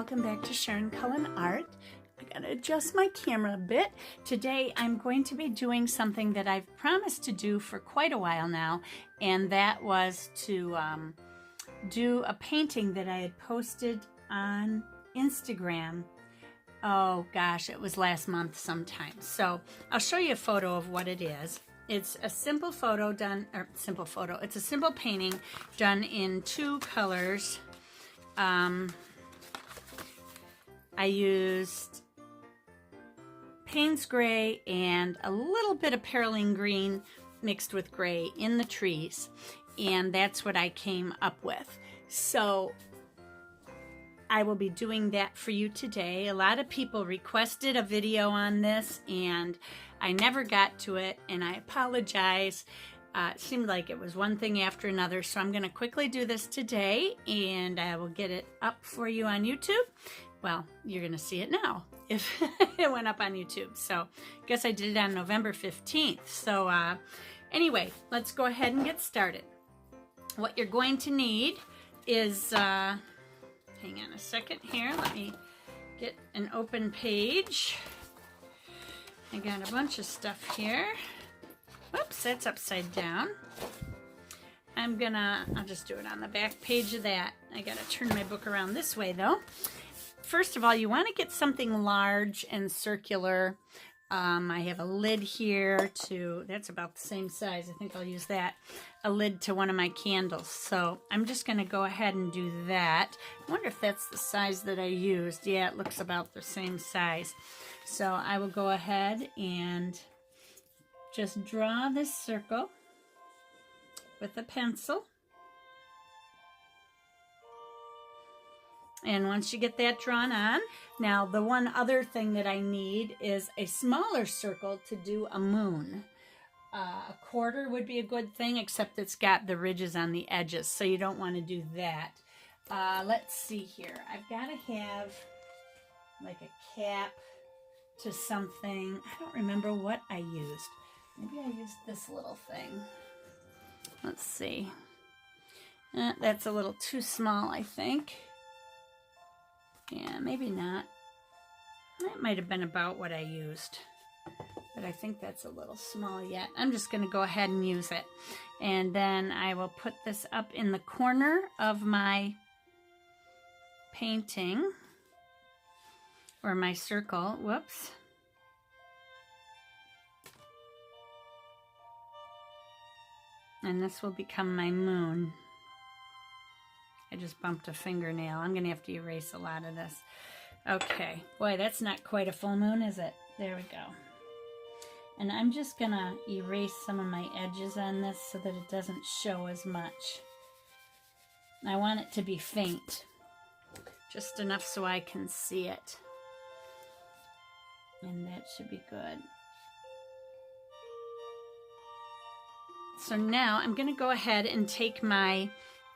welcome back to Sharon Cullen Art. I gotta adjust my camera a bit. Today I'm going to be doing something that I've promised to do for quite a while now, and that was to do a painting that I had posted on Instagram. Oh gosh, it was last month sometime. So I'll show you a photo of what it is. It's a simple photo done, or simple photo, it's a simple painting done in two colors. I used Paynes Gray and a little bit of Perylene Green mixed with gray in the trees, and that's what I came up with. So I will be doing that for you today. A lot of people requested a video on this and I never got to it, and I apologize. It seemed like it was one thing after another, so I'm going to quickly do this today and I will get it up for you on YouTube. Well, you're going to see it now if it went up on YouTube. So I guess I did it on November 15th. So anyway, let's go ahead and get started. What you're going to need is, hang on a second here, let me get an open page. I got a bunch of stuff here. Whoops, that's upside down. I'll just do it on the back page of that. I gotta turn my book around this way though. First of all, you want to get something large and circular. I have a lid here that's about the same size. I think I'll use that. A lid to one of my candles. So I'm just going to go ahead and do that. I wonder if that's the size that I used. Yeah, it looks about the same size. So I will go ahead and just draw this circle with a pencil. And once you get that drawn on, now the one other thing that I need is a smaller circle to do a moon. A quarter would be a good thing, except it's got the ridges on the edges, so you don't want to do that. Let's see here. I've got to have like a cap to something. I don't remember what I used. Maybe I used this little thing. Let's see. That's a little too small, I think. Yeah, maybe not. That might have been about what I used, but I think that's a little small yet. I'm just going to go ahead and use it. And then I will put this up in the corner of my painting, or my circle. Whoops. And this will become my moon. I just bumped a fingernail. I'm going to have to erase a lot of this. Okay. Boy, that's not quite a full moon, is it? There we go. And I'm just going to erase some of my edges on this so that it doesn't show as much. I want it to be faint. Just enough so I can see it. And that should be good. So now I'm going to go ahead and take my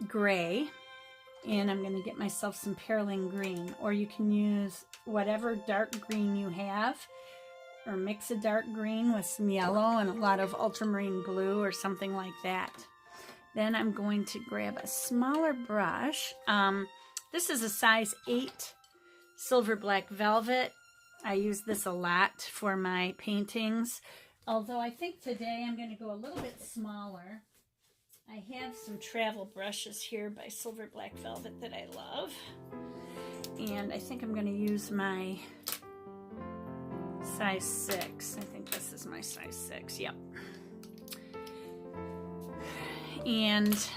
gray, and I'm going to get myself some Perylene Green, or you can use whatever dark green you have, or mix a dark green with some yellow and a lot of ultramarine blue or something like that. Then I'm going to grab a smaller brush. This is a size 8 silver black velvet. I use this a lot for my paintings, although I think today I'm going to go a little bit smaller. I have some travel brushes here by Silver Black Velvet that I love. And I think I'm going to use my size 6. I think this is my size 6. Yep. And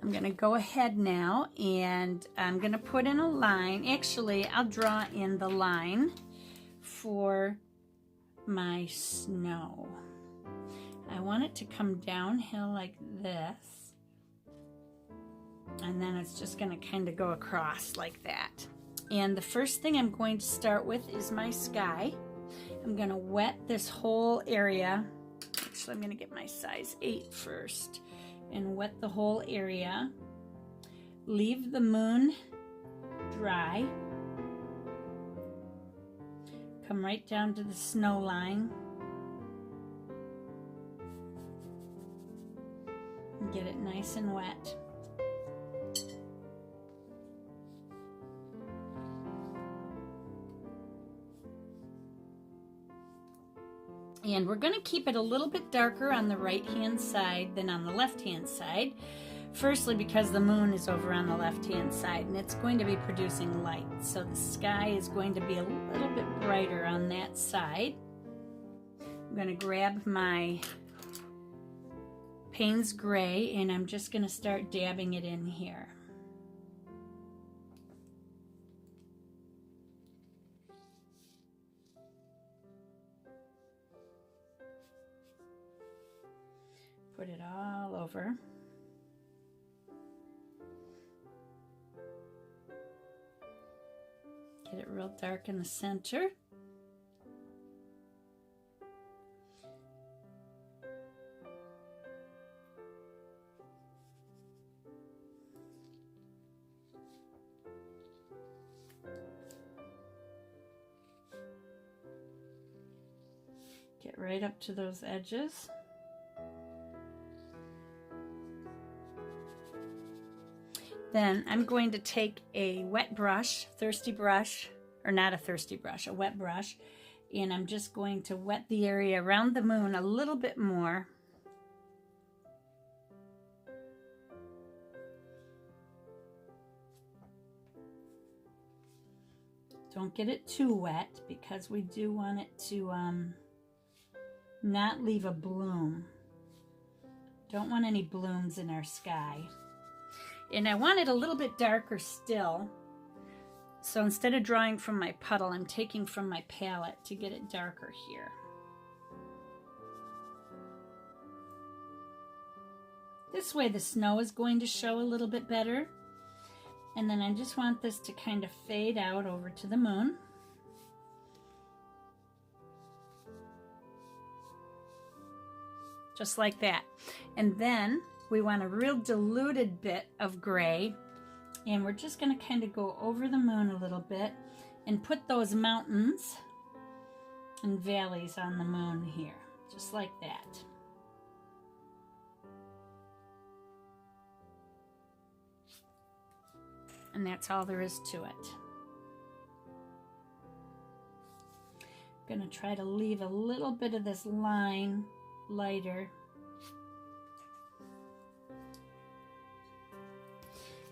I'm going to go ahead now and I'm going to put in a line. Actually, I'll draw in the line for my snow. I want it to come downhill like this, and then it's just going to kind of go across like that. And the first thing I'm going to start with is my sky. I'm going to wet this whole area. Actually, I'm going to get my size 8 first and wet the whole area. Leave the moon dry. Come right down to the snow line. Get it nice and wet. And we're going to keep it a little bit darker on the right-hand side than on the left-hand side. Firstly, because the moon is over on the left-hand side and it's going to be producing light. So the sky is going to be a little bit brighter on that side. I'm going to grab my Paynes Gray and I'm just going to start dabbing it in here. Put it all over. Get it real dark in the center. Get right up to those edges. Then I'm going to take a wet brush, thirsty brush, or not a thirsty brush, a wet brush, and I'm just going to wet the area around the moon a little bit more. Don't get it too wet because we do want it to not leave a bloom. Don't want any blooms in our sky. And I want it a little bit darker still. So instead of drawing from my puddle, I'm taking from my palette to get it darker here. This way the snow is going to show a little bit better. And then I just want this to kind of fade out over to the moon. Just like that. And then we want a real diluted bit of gray, and we're just going to kind of go over the moon a little bit and put those mountains and valleys on the moon here, just like that. And that's all there is to it. I'm going to try to leave a little bit of this line lighter.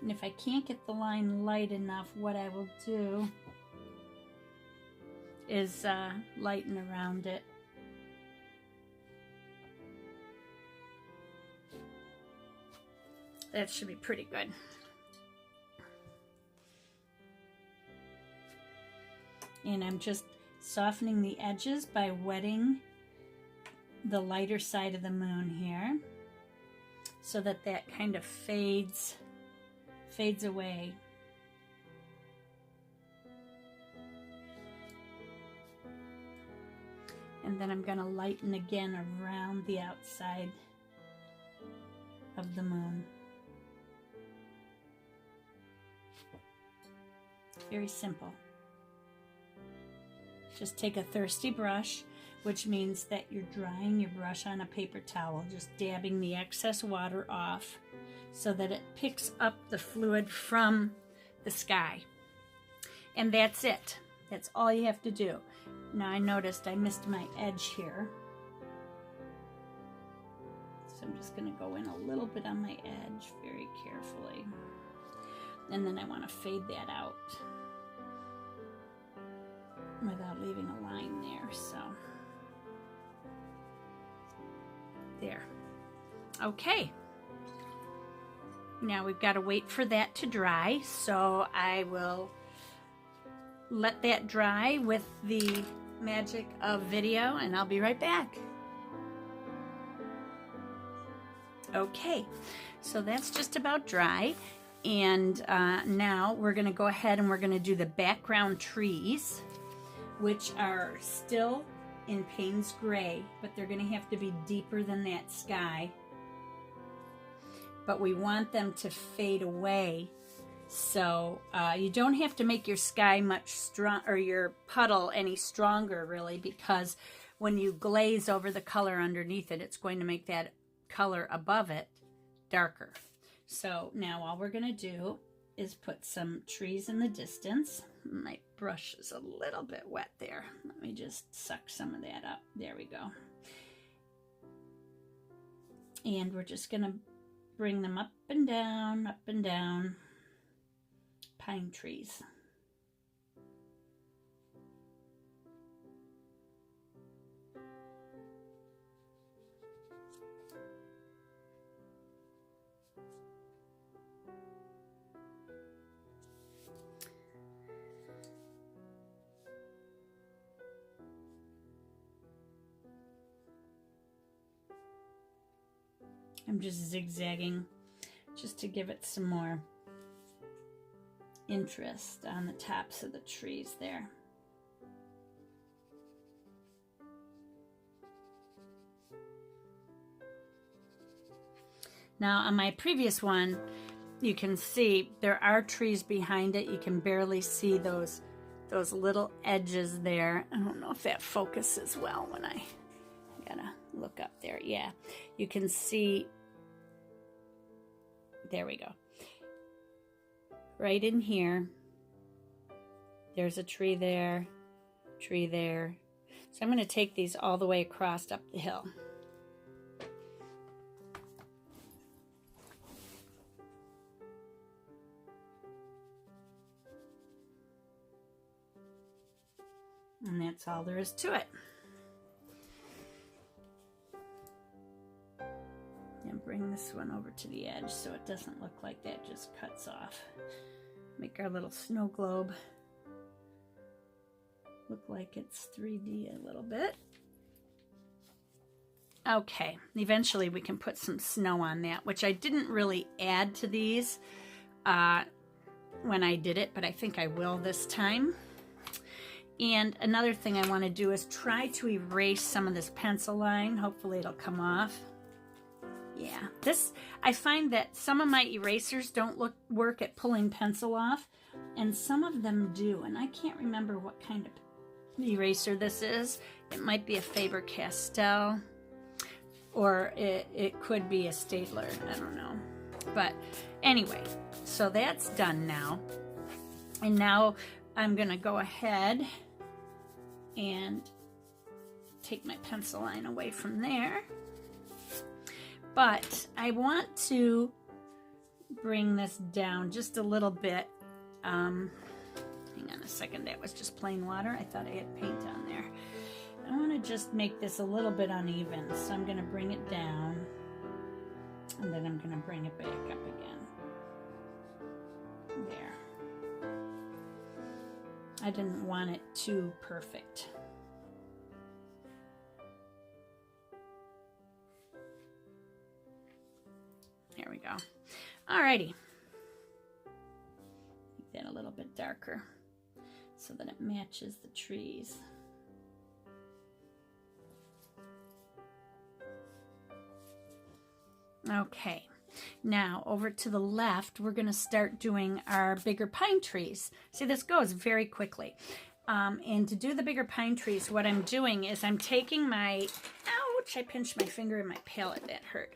And if I can't get the line light enough, what I will do is lighten around it. That should be pretty good. And I'm just softening the edges by wetting the lighter side of the moon here so that that kind of fades away. And then I'm going to lighten again around the outside of the moon. Very simple. Just take a thirsty brush, which means that you're drying your brush on a paper towel, just dabbing the excess water off so that it picks up the fluid from the sky. And that's it. That's all you have to do. Now I noticed I missed my edge here. So I'm just going to go in a little bit on my edge very carefully. And then I want to fade that out without leaving a line there. So there. Okay. Now we've got to wait for that to dry, so I will let that dry with the magic of video, and I'll be right back. Okay, so that's just about dry, and now we're going to go ahead and we're going to do the background trees, which are still in Paynes Gray, but they're going to have to be deeper than that sky. But we want them to fade away, so you don't have to make your sky much strong, or your puddle any stronger really, because when you glaze over the color underneath it, it's going to make that color above it darker. So now all we're going to do is put some trees in the distance. My brush is a little bit wet there. Let me just suck some of that up. There we go. And we're just going to bring them up and down, pine trees. I'm just zigzagging just to give it some more interest on the tops of the trees there. Now on my previous one, you can see there are trees behind it. You can barely see those little edges there. I don't know if that focuses well when I gotta look up there. Yeah, you can see. There we go. Right in here, there's a tree there. So I'm going to take these all the way across up the hill. And that's all there is to it. And bring this one over to the edge so it doesn't look like that just cuts off. Make our little snow globe look like it's 3D a little bit. Okay, eventually we can put some snow on that, which I didn't really add to these when I did it, but I think I will this time. And another thing I want to do is try to erase some of this pencil line. Hopefully it'll come off. Yeah, I find that some of my erasers don't work at pulling pencil off, and some of them do, and I can't remember what kind of eraser this is. It might be a Faber-Castell, or it could be a Staedtler, I don't know. But anyway, so that's done now. And now I'm going to go ahead and take my pencil line away from there. But I want to bring this down just a little bit. Hang on a second, that was just plain water. I thought I had paint on there. I want to just make this a little bit uneven. So I'm going to bring it down, and then I'm going to bring it back up again. There. I didn't want it too perfect. There we go. Alrighty. Make that a little bit darker so that it matches the trees. Okay, now over to the left, we're going to start doing our bigger pine trees. See, this goes very quickly. And to do the bigger pine trees, what I'm doing is I'm taking my, ouch, I pinched my finger in my palette, that hurt.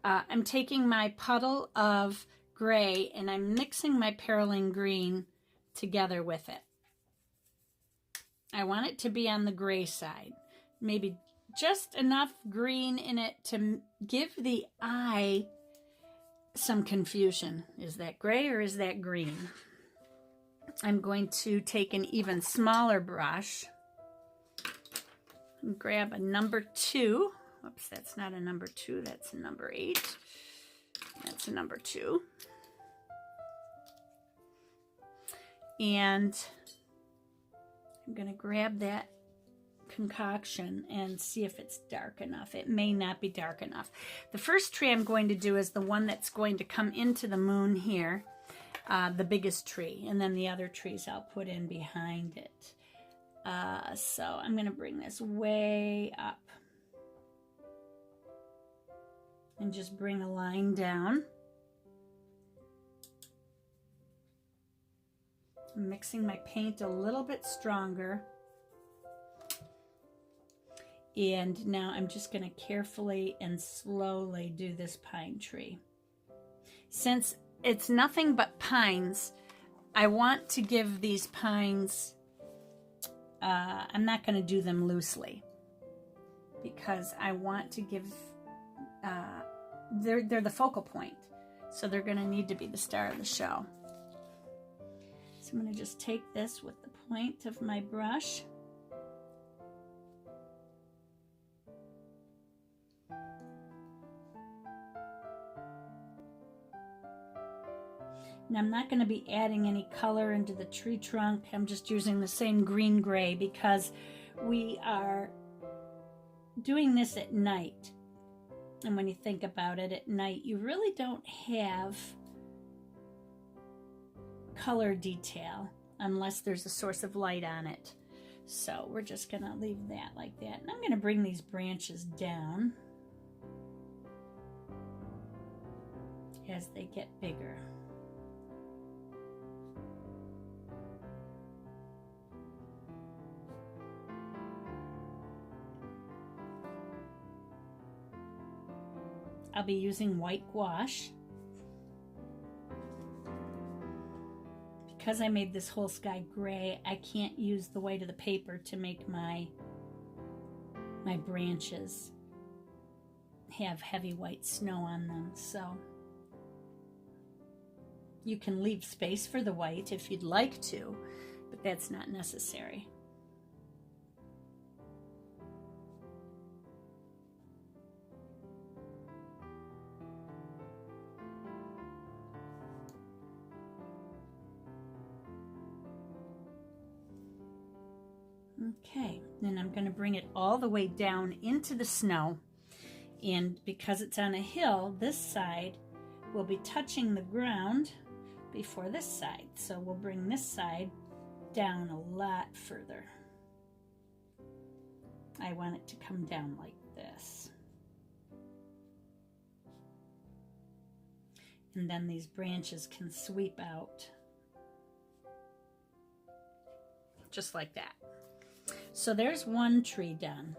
I'm taking my puddle of gray and I'm mixing my Perylene Green together with it. I want it to be on the gray side, maybe just enough green in it to give the eye some confusion. Is that gray or is that green? I'm going to take an even smaller brush and grab a number 2. Whoops, that's not a number 2, that's a number 8. That's a number 2. And I'm going to grab that concoction and see if it's dark enough. It may not be dark enough. The first tree I'm going to do is the one that's going to come into the moon here, the biggest tree, and then the other trees I'll put in behind it. So I'm going to bring this way up and just bring a line down. I'm mixing my paint a little bit stronger. And now I'm just going to carefully and slowly do this pine tree. Since it's nothing but pines, I want to give these pines, I'm not going to do them loosely because I want to give they're the focal point. So they're going to need to be the star of the show. So I'm going to just take this with the point of my brush. And I'm not going to be adding any color into the tree trunk. I'm just using the same green gray because we are doing this at night. And when you think about it, at night, you really don't have color detail unless there's a source of light on it. So we're just going to leave that like that. And I'm going to bring these branches down as they get bigger. I'll be using white gouache. Because I made this whole sky gray, I can't use the white of the paper to make my branches have heavy white snow on them. So you can leave space for the white if you'd like to, but that's not necessary. Okay, then I'm going to bring it all the way down into the snow, and because it's on a hill, this side will be touching the ground before this side, so we'll bring this side down a lot further. I want it to come down like this. And then these branches can sweep out just like that. So there's one tree done.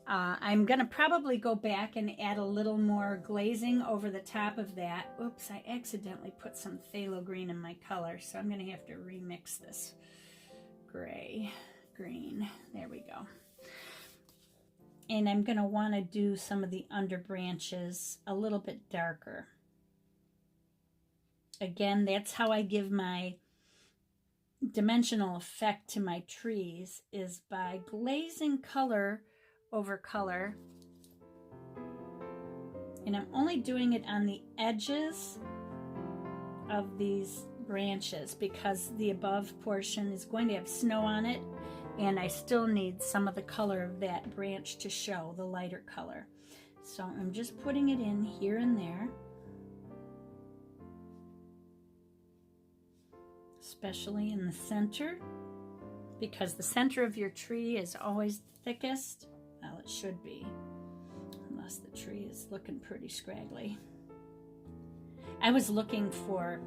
I'm going to probably go back and add a little more glazing over the top of that. Oops, I accidentally put some phthalo green in my color, so I'm going to have to remix this gray, green. There we go. And I'm going to want to do some of the under branches a little bit darker. Again, that's how I give my dimensional effect to my trees, is by glazing color over color. And I'm only doing it on the edges of these branches because the above portion is going to have snow on it, and I still need some of the color of that branch to show, the lighter color. So I'm just putting it in here and there, especially in the center, because the center of your tree is always the thickest. Well, it should be, unless the tree is looking pretty scraggly. I was looking for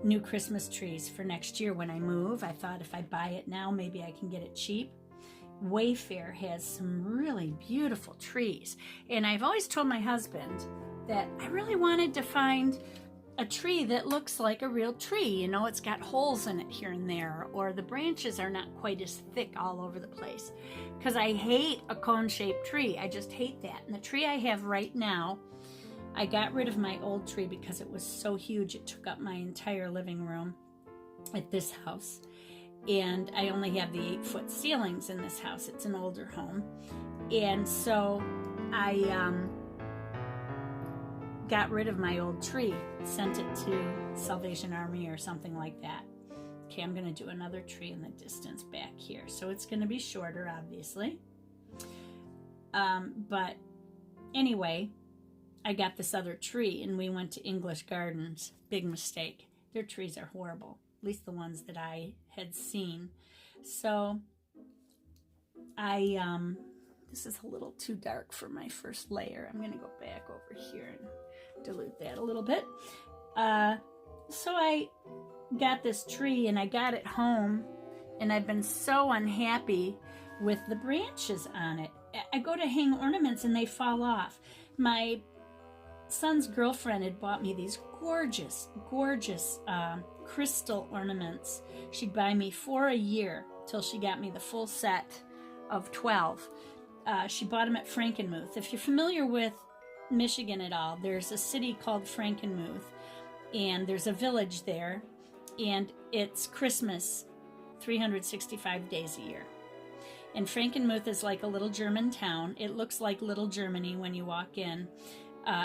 new Christmas trees for next year when I move. I thought if I buy it now, maybe I can get it cheap. Wayfair has some really beautiful trees, and I've always told my husband that I really wanted to find a tree that looks like a real tree. You know, it's got holes in it here and there, or the branches are not quite as thick all over the place. Because I hate a cone-shaped tree. I just hate that. And the tree I have right now, I got rid of my old tree because it was so huge. It took up my entire living room at this house. And I only have the 8-foot ceilings in this house. It's an older home. And so I got rid of my old tree, sent it to Salvation Army or something like that. Okay, I'm going to do another tree in the distance back here. So it's going to be shorter, obviously. But anyway, I got this other tree, and we went to English Gardens. Big mistake. Their trees are horrible, at least the ones that I had seen. So this is a little too dark for my first layer. I'm going to go back over here and dilute that a little bit. So I got this tree, and I got it home, and I've been so unhappy with the branches on it. I go to hang ornaments and they fall off. My son's girlfriend had bought me these gorgeous, gorgeous crystal ornaments. She'd buy me for a year till she got me the full set of 12. She bought them at Frankenmuth. If you're familiar with Michigan at all, there's a city called Frankenmuth, and there's a village there, and it's Christmas 365 days a year. And Frankenmuth is like a little German town. It looks like Little Germany when you walk in,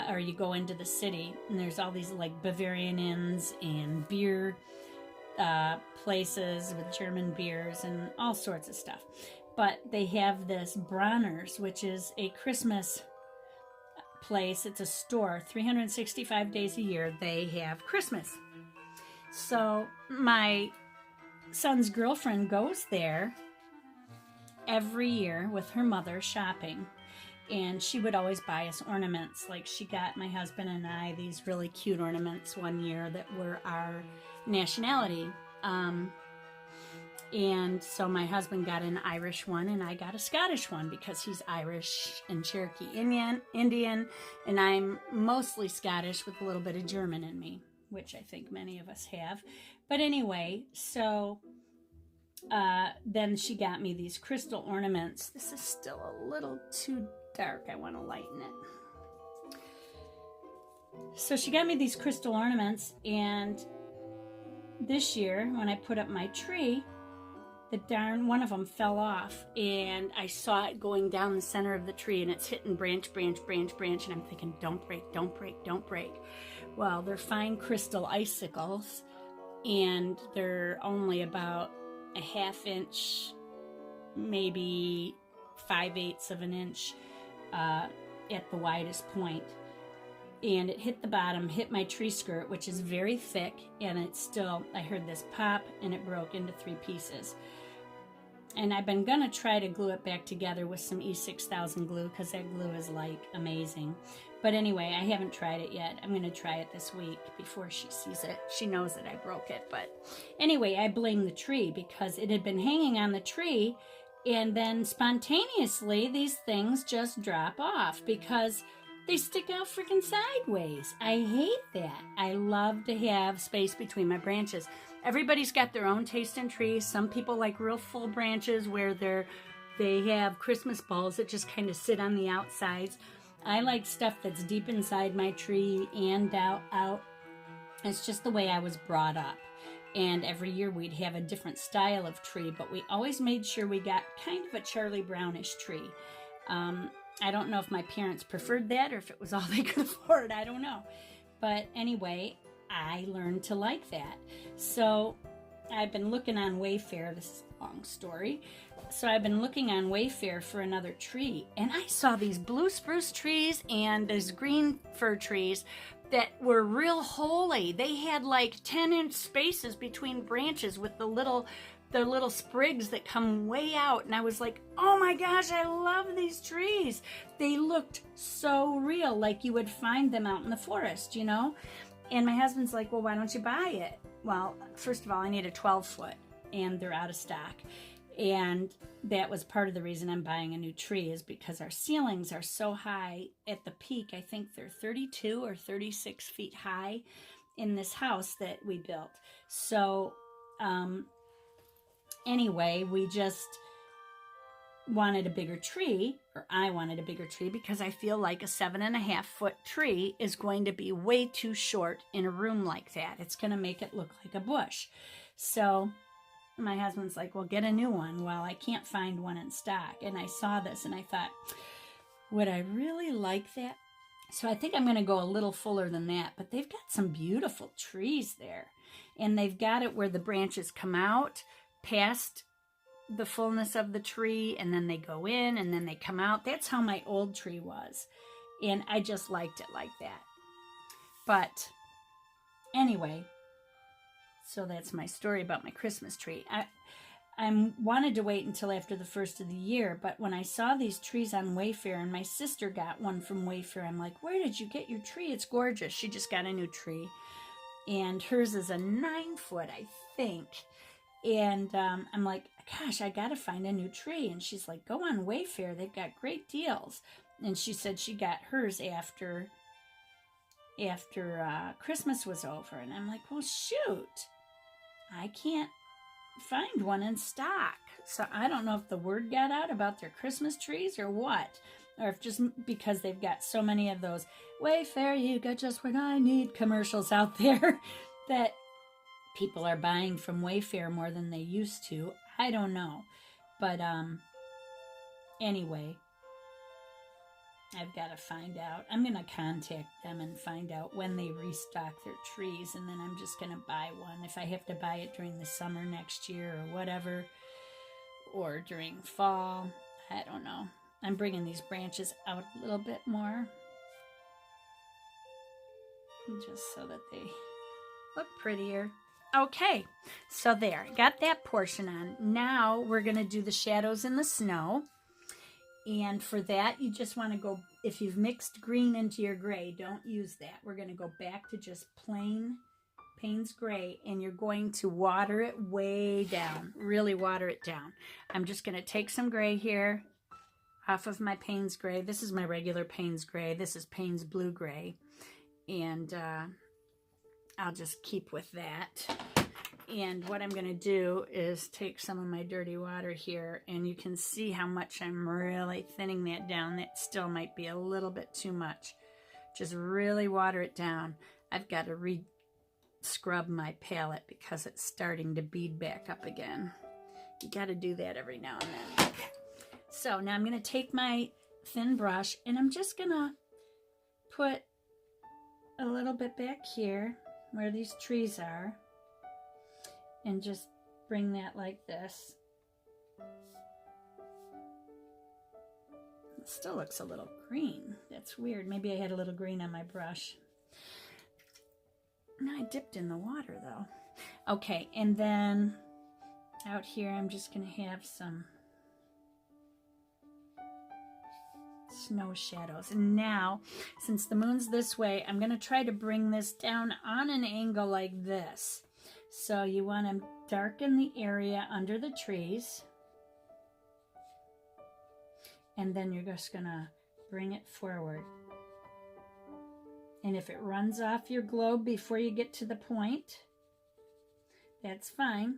or you go into the city, and there's all these like Bavarian inns and beer places with German beers and all sorts of stuff. But they have this Bronner's, which is a Christmas place. It's a store. 365 days a year they have Christmas. So my son's girlfriend goes there every year with her mother shopping, and she would always buy us ornaments. Like, she got my husband and I these really cute ornaments one year that were our nationality. And so my husband got an Irish one, and I got a Scottish one because he's Irish and Cherokee Indian, and I'm mostly Scottish with a little bit of German in me, which I think many of us have. But anyway, so then she got me these crystal ornaments. This is still a little too dark. I want to lighten it. So she got me these crystal ornaments, and this year when I put up my tree, the darn one of them fell off, and I saw it going down the center of the tree, and it's hitting branch, and I'm thinking, don't break, don't break, don't break. Well, they're fine crystal icicles, and they're only about a ½ inch, maybe 5/8 of an inch at the widest point. And it hit the bottom, hit my tree skirt, which is very thick, and it's still, I heard this pop, and it broke into 3 pieces. And I've been gonna try to glue it back together with some E6000 glue, because that glue is like amazing. But anyway, I haven't tried it yet. I'm gonna try it this week before she sees it. She knows that I broke it, but anyway, I blame the tree because it had been hanging on the tree, and then spontaneously these things just drop off because they stick out freaking sideways. I hate that. I love to have space between my branches. Everybody's got their own taste in trees. Some people like real full branches where they have Christmas balls that just kind of sit on the outsides. I like stuff that's deep inside my tree and out. It's just the way I was brought up. And every year we'd have a different style of tree, but we always made sure we got kind of a Charlie Brownish tree. I don't know if my parents preferred that or if it was all they could afford. I don't know. But anyway, I learned to like that. So I've been looking on Wayfair. This is a long story. So I've been looking on Wayfair for another tree. And I saw these blue spruce trees and these green fir trees that were real holy. They had like 10-inch spaces between branches with the little sprigs that come way out, and I was like, oh my gosh, I love these trees. They looked so real, like you would find them out in the forest, you know? And my husband's like, well, why don't you buy it? Well, first of all, I need a 12-foot, and they're out of stock. And that was part of the reason I'm buying a new tree, is because our ceilings are so high. At the peak, I think they're 32 or 36 feet high in this house that we built. So, anyway, we just wanted a bigger tree, or I wanted a bigger tree, because I feel like a 7.5-foot tree is going to be way too short in a room like that. It's going to make it look like a bush. So my husband's like, well, get a new one. Well, I can't find one in stock. And I saw this and I thought, would I really like that? So I think I'm going to go a little fuller than that, but they've got some beautiful trees there. And they've got it where the branches come out past the fullness of the tree, and then they go in, and then they come out. That's how my old tree was, and I just liked it like that. But anyway, so that's my story about my Christmas tree. I wanted to wait until after the first of the year, but when I saw these trees on Wayfair, and my sister got one from Wayfair, I'm like, where did you get your tree? It's gorgeous. She just got a new tree, and hers is a 9-foot, I think. And I'm like, gosh, I got to find a new tree. And she's like, go on Wayfair. They've got great deals. And she said she got hers after Christmas was over. And I'm like, well, shoot, I can't find one in stock. So I don't know if the word got out about their Christmas trees or what. or if just because they've got so many of those Wayfair, you got just what I need commercials out there that people are buying from Wayfair more than they used to. I don't know. But anyway, I've got to find out. I'm going to contact them and find out when they restock their trees, and then I'm just going to buy one. If I have to buy it during the summer next year or whatever, or during fall, I don't know. I'm bringing these branches out a little bit more, just so that they look prettier. Okay, so there, got that portion on. Now we're going to do the shadows in the snow. And for that, you just want to go, if you've mixed green into your gray, don't use that. We're going to go back to just plain Paynes Gray, and you're going to water it way down, really water it down. I'm just going to take some gray here off of my Paynes Gray. This is my regular Paynes Gray. This is Paynes Blue Gray. And I'll just keep with that. And what I'm going to do is take some of my dirty water here, and you can see how much I'm really thinning that down. That still might be a little bit too much. Just really water it down. I've got to re-scrub my palette because it's starting to bead back up again. You got to do that every now and then. So now I'm going to take my thin brush, and I'm just going to put a little bit back here where these trees are, and just bring that like this. It still looks a little green. That's weird. Maybe I had a little green on my brush. No, I dipped in the water though. Okay, and then out here I'm just going to have some snow shadows. And now, since the moon's this way, I'm going to try to bring this down on an angle like this. So you want to darken the area under the trees, and then you're just going to bring it forward. And if it runs off your globe before you get to the point, that's fine.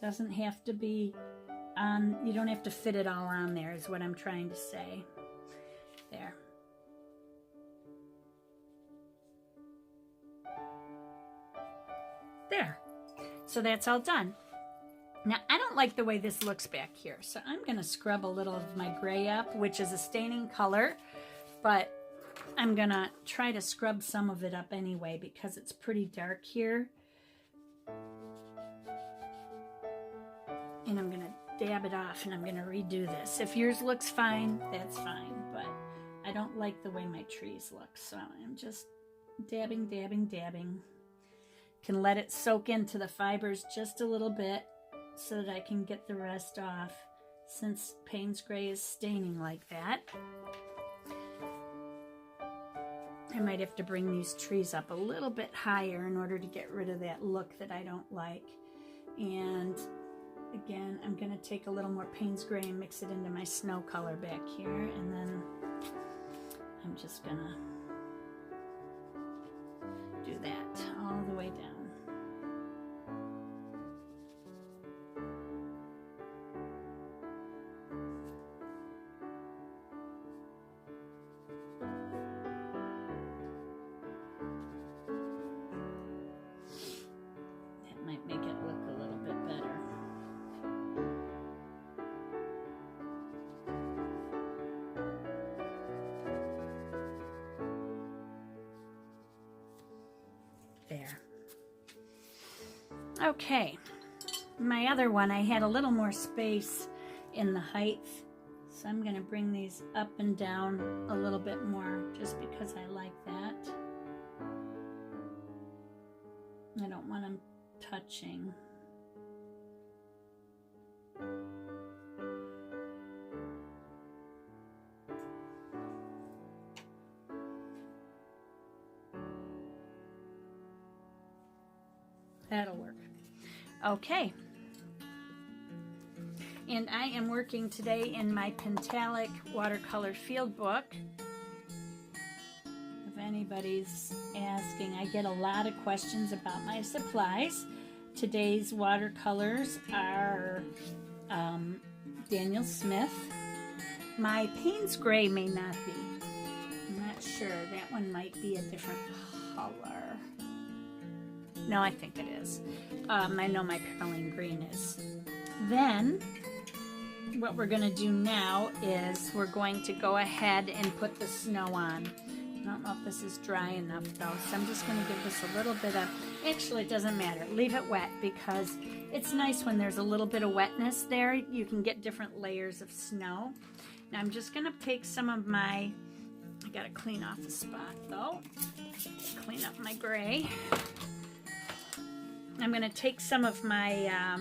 Doesn't have to be on, you don't have to fit it all on there, is what I'm trying to say. There. There. So that's all done. Now, I don't like the way this looks back here, so I'm going to scrub a little of my gray up, which is a staining color, but I'm going to try to scrub some of it up anyway because it's pretty dark here. And I'm going to dab it off, and I'm going to redo this. If yours looks fine, that's fine, but I don't like the way my trees look, so I'm just dabbing, dabbing, dabbing. Can let it soak into the fibers just a little bit so that I can get the rest off, since Paynes Gray is staining like that. I might have to bring these trees up a little bit higher in order to get rid of that look that I don't like. And again, I'm going to take a little more Paynes Gray and mix it into my snow color back here, and then I'm just going to do that all the way down. That might make it look a little bit better. There. Okay, my other one, I had a little more space in the height, so I'm going to bring these up and down a little bit more just because I like that. I don't want them touching. That'll work. Okay. And I am working today in my Pentalic watercolor field book. If anybody's asking, I get a lot of questions about my supplies. Today's watercolors are Daniel Smith. My Paynes Gray may not be. I'm not sure. That one might be a different color. No, I think it is. I know my Perylene Green is. Then, what we're going to do now is we're going to go ahead and put the snow on. I don't know if this is dry enough though, so I'm just going to give this a little bit of, actually it doesn't matter, leave it wet because it's nice when there's a little bit of wetness there. You can get different layers of snow. Now I'm just going to take some of my, I got to clean off the spot though, clean up my gray. I'm going to take some of my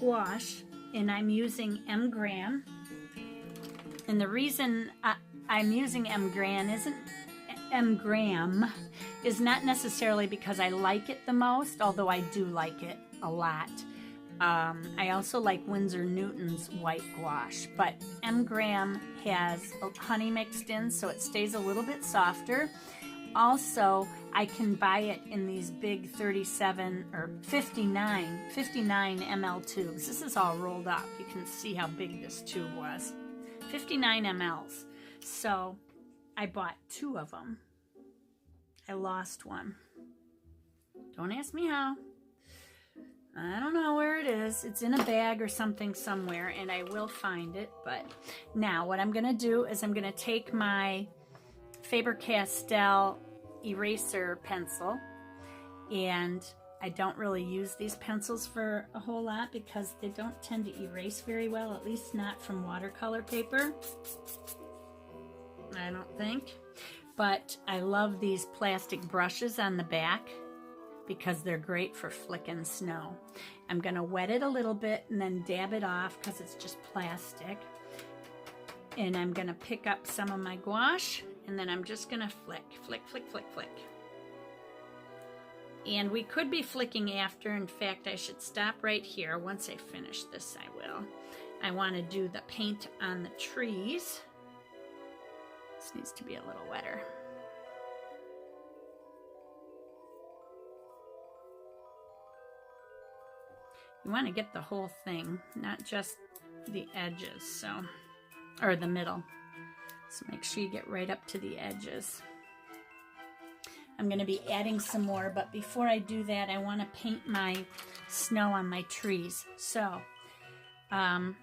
gouache, and I'm using M. Graham. And the reason I'm using M. Graham is not necessarily because I like it the most, although I do like it a lot. I also like Winsor Newton's white gouache, but M. Graham has honey mixed in, so it stays a little bit softer. Also, I can buy it in these big 37 or 59 ml tubes. This is all rolled up. You can see how big this tube was. 59 mLs. So I bought 2 of them. I lost one. Don't ask me how. I don't know where it is. It's in a bag or something somewhere, and I will find it. But now what I'm going to do is I'm going to take my Faber-Castell eraser pencil, and I don't really use these pencils for a whole lot because they don't tend to erase very well, at least not from watercolor paper, I don't think. But I love these plastic brushes on the back because they're great for flicking snow. I'm going to wet it a little bit and then dab it off because it's just plastic. And I'm going to pick up some of my gouache, and then I'm just going to flick. And we could be flicking after. In fact, I should stop right here. Once I finish this, I will. I want to do the paint on the trees. This needs to be a little wetter. You want to get the whole thing, not just the edges, so, or the middle. So make sure you get right up to the edges. I'm going to be adding some more, but before I do that, I want to paint my snow on my trees. So, I'm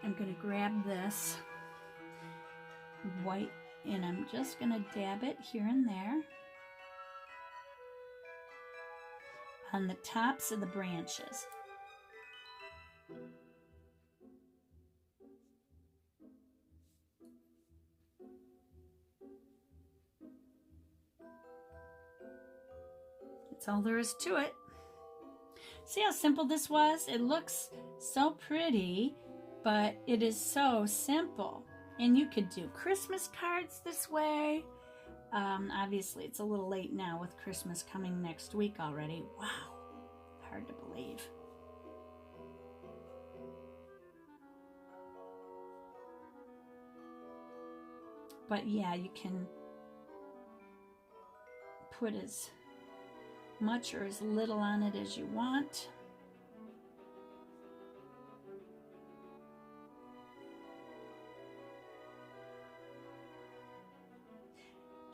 going to grab this white, and I'm just going to dab it here and there on the tops of the branches. That's all there is to it. See how simple this was? It looks so pretty, but it is so simple. And you could do Christmas cards this way. Obviously, it's a little late now with Christmas coming next week already. Wow, hard to believe. But yeah, you can put as much or as little on it as you want.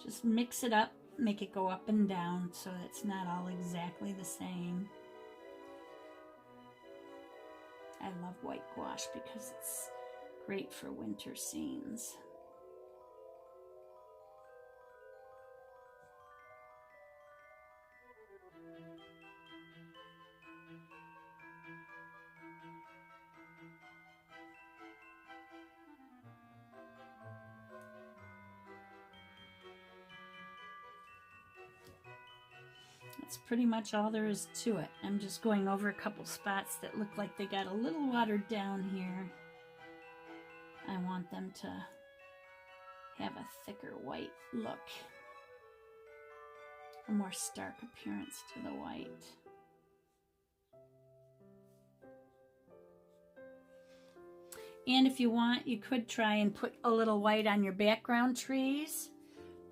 Just mix it up, make it go up and down so it's not all exactly the same. I love white gouache because it's great for winter scenes. That's pretty much all there is to it. I'm just going over a couple spots that look like they got a little watered down here. I want them to have a thicker white look, a more stark appearance to the white. And if you want, you could try and put a little white on your background trees.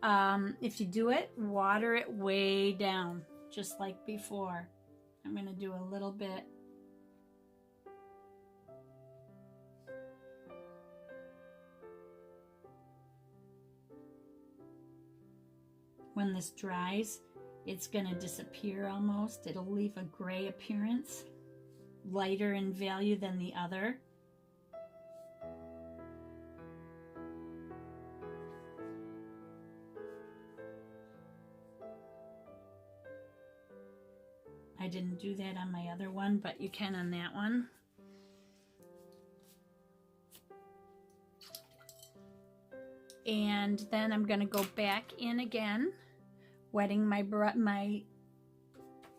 If you do it, water it way down. just like before. I'm going to do a little bit. When this dries, it's going to disappear almost. It'll leave a gray appearance, lighter in value than the other. I didn't do that on my other one, but you can on that one. And then I'm going to go back in again, wetting my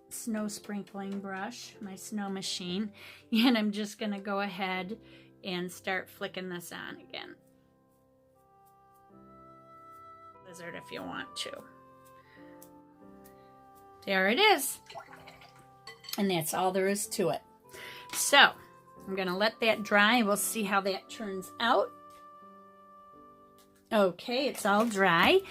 snow sprinkling brush, my snow machine, and I'm just going to go ahead and start flicking this on again. Lizard if you want to. There it is. And that's all there is to it. So I'm going to let that dry. We'll see how that turns out. Okay, it's all dry.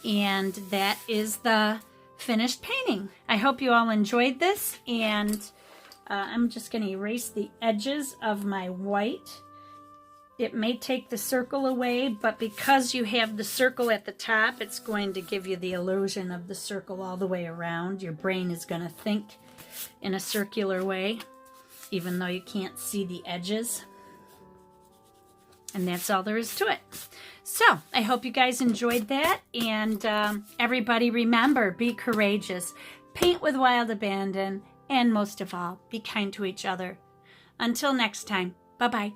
And that is the finished painting. I hope you all enjoyed this. And I'm just going to erase the edges of my white. It may take the circle away, but because you have the circle at the top, it's going to give you the illusion of the circle all the way around. Your brain is going to think in a circular way, even though you can't see the edges. And that's all there is to it. So I hope you guys enjoyed that. And everybody remember, be courageous, paint with wild abandon, and most of all, be kind to each other. Until next time, bye-bye.